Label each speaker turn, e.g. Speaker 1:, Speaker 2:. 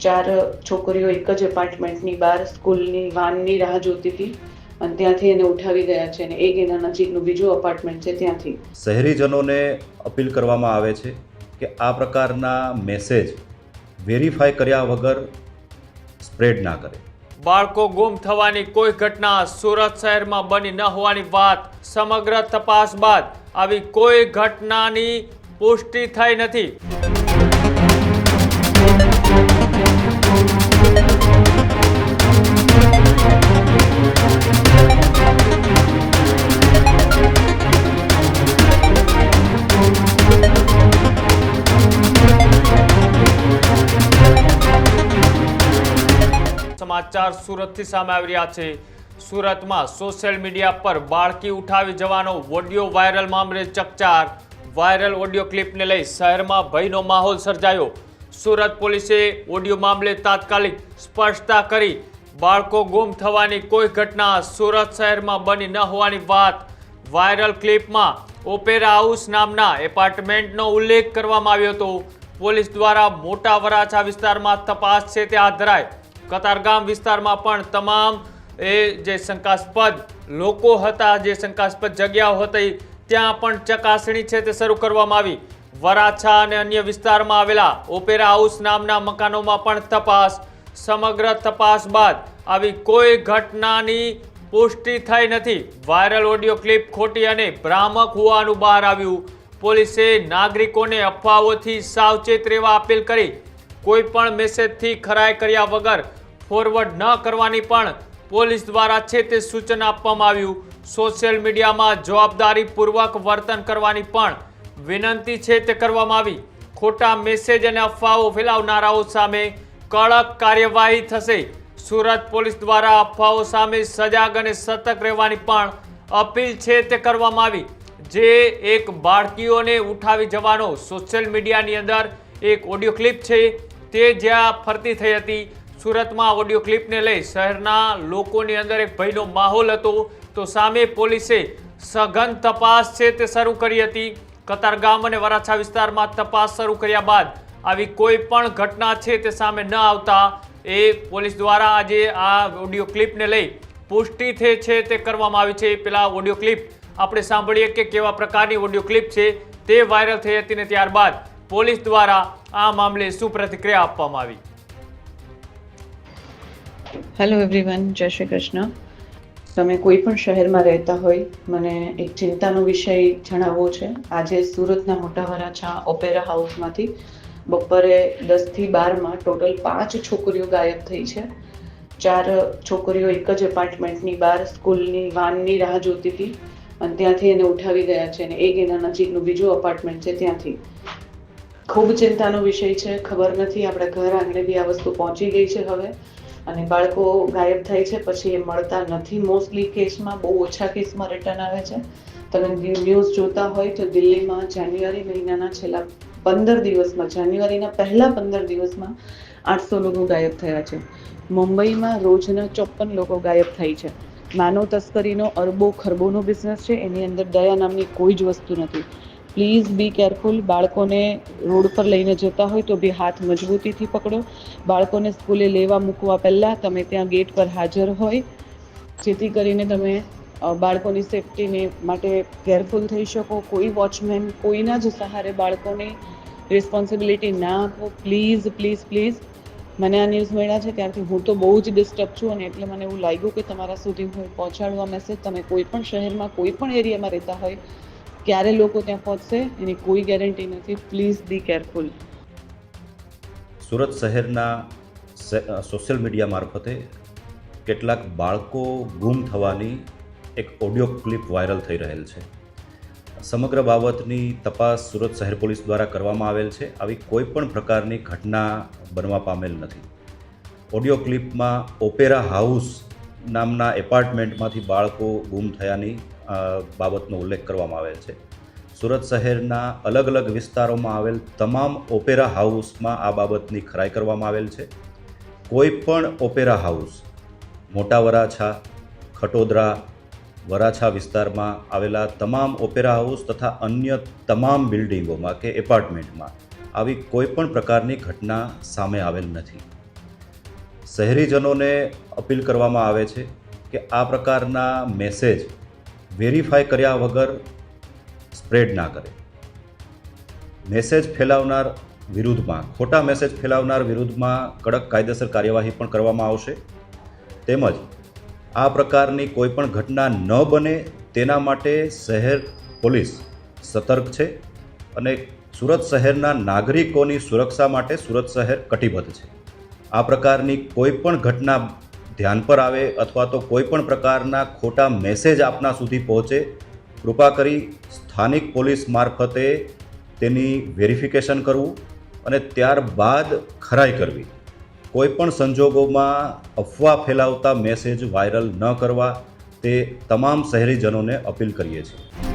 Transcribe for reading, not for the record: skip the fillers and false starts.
Speaker 1: ચાર છોકરીઓ એક જ એપાર્ટમેન્ટની બહાર સ્કૂલની વાનની રાહ જોતી હતી અને ત્યાંથી એને ઉઠાવી ગયા છે અને એક એના નજીકનું બીજું અપાર્ટમેન્ટ છે ત્યાંથી.
Speaker 2: શહેરીજનોને અપીલ કરવામાં આવે છે કે આ પ્રકારના મેસેજ વેરીફાઈ કર્યા વગર સ્પ્રેડ ના કરે.
Speaker 3: બાળકો ગુમ થવાની કોઈ ઘટના સુરત શહેરમાં બની ન હોવાની વાત સમગ્ર તપાસ બાદ આવી કોઈ ઘટનાની પુષ્ટિ થઈ નથી. સમાચાર સુરતથી સામે આવી રહ્યા છે. સુરતમાં સોશિયલ મીડિયા પર બાળકી ઉઠાવી જવાનો ઓડિયો વાયરલ મામલે ચકચાર. વાયરલ ઓડિયો ક્લિપને લઈ શહેરમાં ભયનો માહોલ સર્જાયો. સુરત પોલીસે ઓડિયો મામલે તાત્કાલિક સ્પષ્ટતા કરી. બાળકો ગુમ થવાની કોઈ ઘટના સુરત શહેરમાં બની ન હોવાની વાત. વાયરલ ક્લિપમાં ઓપેરા હાઉસ નામના એપાર્ટમેન્ટનો ઉલ્લેખ કરવામાં આવ્યો હતો. પોલીસ દ્વારા મોટા વરાછા વિસ્તારમાં તપાસ છે તે હાથ ધરાઈ. કતારગામ વિસ્તારમાં પણ તમામ જે શંકાસ્પદ લોકો હતા, જે શંકાસ્પદ જગ્યાઓ હતી, ત્યાં પણ ચકાસણી છે તે શરૂ કરવામાં આવી. વરાછા અને અન્ય વિસ્તારમાં આવેલા ઓપેરા હાઉસ નામના મકાનોમાં પણ તપાસ. સમગ્ર તપાસ બાદ આવી કોઈ ઘટનાની પુષ્ટિ થઈ નથી. વાયરલ ઓડિયો ક્લિપ ખોટી અને ભ્રામક હોવાનું બહાર આવ્યું. પોલીસે નાગરિકોને અફવાઓથી સાવચેત રહેવા અપીલ કરી. કોઈ પણ મેસેજથી ખરાઈ કર્યા વગર ફોરવર્ડ ન કરવાની પણ પોલીસ દ્વારા છે તે સૂચન આપવામાં આવ્યું. સોશિયલ મીડિયામાં જવાબદારીપૂર્વક વર્તન કરવાની પણ વિનંતી છે તે કરવામાં આવી. ખોટા મેસેજ અને અફવાઓ ફેલાવનારાઓ સામે કડક કાર્યવાહી થશે. સુરત પોલીસ દ્વારા અફવાઓ સામે સજાગ અને સતર્ક રહેવાની પણ અપીલ છે તે કરવામાં આવી. જે એક બાળકીઓને ઉઠાવી જવાનો સોશિયલ મીડિયાની અંદર એક ઓડિયો ક્લિપ છે તે જ્યાં ફરતી થઈ હતી. સુરતમાં ઓડિયો ક્લિપને લઈ શહેરના લોકોની અંદર એક ભયનો માહોલ હતો, તો સામે પોલીસે સઘન તપાસ છે તે શરૂ કરી હતી. કતારગામ અને વરાછા વિસ્તારમાં તપાસ શરૂ કર્યા બાદ આવી કોઈ પણ ઘટના છે તે સામે ન આવતા એ પોલીસ દ્વારા આજે આ ઓડિયો ક્લિપને લઈ પુષ્ટિ છે તે કરવામાં આવી છે. પેલા ઓડિયો ક્લિપ આપણે સાંભળીએ કે કેવા પ્રકારની ઓડિયો ક્લિપ છે તે વાયરલ થઈ હતી ને ત્યારબાદ પોલીસ દ્વારા આ મામલે શું પ્રતિક્રિયા આપવામાં આવી.
Speaker 1: હેલો એવરીવન, જય શ્રી કૃષ્ણ. તમે કોઈ પણ શહેરમાં રહેતા હોય, મને એક ચિંતાનો વિષય જણાવવો છે. આજે સુરતના મોટા વરાછા ઓપેરા હાઉસમાંથી બપોરે 10 થી 12 ટોટલ 5 છોકરીઓ ગાયબ થઈ છે. 4 છોકરીઓ એક જ એપાર્ટમેન્ટની બહાર સ્કૂલની વાનની રાહ જોતી હતી અને ત્યાંથી એને ઉઠાવી ગયા છે અને એક એના નજીકનું બીજું અપાર્ટમેન્ટ છે ત્યાંથી. ખૂબ ચિંતાનો વિષય છે. ખબર નથી આપણા ઘર આંગણે બી આ વસ્તુ પહોંચી ગઈ છે હવે, અને બાળકો ગાયબ થાય છે પછી એ મળતા નથી. મોસ્ટલી કેસમાં બહુ ઓછા કેસમાં રિટર્ન આવે છે. તમે ન્યૂઝ જોતા હોય તો દિલ્હીમાં જાન્યુઆરી મહિનાના છેલ્લા 15 દિવસમાં, જાન્યુઆરીના પહેલા 15 દિવસમાં 800 લોકો ગાયબ થયા છે. મુંબઈમાં રોજના 54 લોકો ગાયબ થાય છે. માનવ તસ્કરીનો અરબો ખરબોનો બિઝનેસ છે. એની અંદર દયા નામની કોઈ જ વસ્તુ નથી. Please be careful. બાળકોને રોડ પર લઈને જતા હોય તો બી હાથ મજબૂતીથી પકડો. બાળકોને સ્કૂલે લેવા મૂકવા પહેલાં તમે ત્યાં ગેટ પર હાજર હોય, જેથી કરીને તમે બાળકોની સેફટીને માટે કેરફુલ થઈ શકો. કોઈ વોચમેન, કોઈના જ સહારે બાળકોને રિસ્પોન્સિબિલિટી ના આપો. Please please please. મને આ ન્યૂઝ મળ્યા છે ત્યારથી હું તો બહુ જ ડિસ્ટર્બ છું, અને એટલે મને એવું લાગ્યું કે તમારા સુધી હું પહોંચાડવા મેસેજ. તમે કોઈ પણ શહેરમાં, કોઈ પણ એરિયામાં રહેતા હોય, ક્યારે લોકો ત્યાં પહોંચશે એની કોઈ ગેરંટી નથી. Please be careful.
Speaker 2: સુરત શહેરના સોશિયલ મીડિયા મારફતે કેટલાક બાળકો ગુમ થવાની એક ઓડિયો ક્લિપ વાયરલ થઈ રહેલ છે. સમગ્ર બાબતની તપાસ સુરત શહેર પોલીસ દ્વારા કરવામાં આવેલ છે. આવી કોઈ પણ પ્રકારની ઘટના બનવા પામેલ નથી. ઓડિયો ક્લિપમાં ઓપેરા હાઉસ નામના એપાર્ટમેન્ટમાંથી બાળકો ગુમ થયાની બાબતનો ઉલ્લેખ કરવામાં આવેલ છે. સુરત શહેરના અલગ અલગ વિસ્તારોમાં આવેલ તમામ ઓપેરા હાઉસમાં આ બાબતની ખરાઈ કરવામાં આવેલ છે. કોઈ પણ ઓપેરા હાઉસ મોટા વરાછા, ખટોદરા, વરાછા વિસ્તારમાં આવેલા તમામ ઓપેરા હાઉસ તથા અન્ય તમામ બિલ્ડિંગોમાં કે એપાર્ટમેન્ટમાં આવી કોઈ પણ પ્રકારની ઘટના સામે આવેલ નથી. શહેરીજનોને અપીલ કરવામાં આવે છે કે આ પ્રકારના મેસેજ વેરીફાઈ કર્યા વગર સ્પ્રેડ ના કરે. મેસેજ ફેલાવનાર વિરુદ્ધમાં, ખોટા મેસેજ ફેલાવનાર વિરુદ્ધમાં કડક કાયદેસર કાર્યવાહી પણ કરવામાં આવશે. તેમજ આ પ્રકારની કોઈ પણ ઘટના ન બને તેના માટે શહેર પોલીસ સતર્ક છે અને સુરત શહેરના નાગરિકોની સુરક્ષા માટે સુરત શહેર કટિબદ્ધ છે. આ પ્રકારની કોઈ પણ ઘટના ધ્યાન પર આવે અથવા તો કોઈ પણ પ્રકારના ખોટા મેસેજ આપના સુધી પહોંચે, કૃપા કરી સ્થાનિક પોલીસ મારફતે તેની વેરિફિકેશન કરવું અને ત્યારબાદ ખરાઈ કરવી. કોઈ પણ સંજોગોમાં અફવા ફેલાવતા મેસેજ વાયરલ ન કરવા, તે તમામ શહેરીજનોને અપીલ કરીએ છીએ.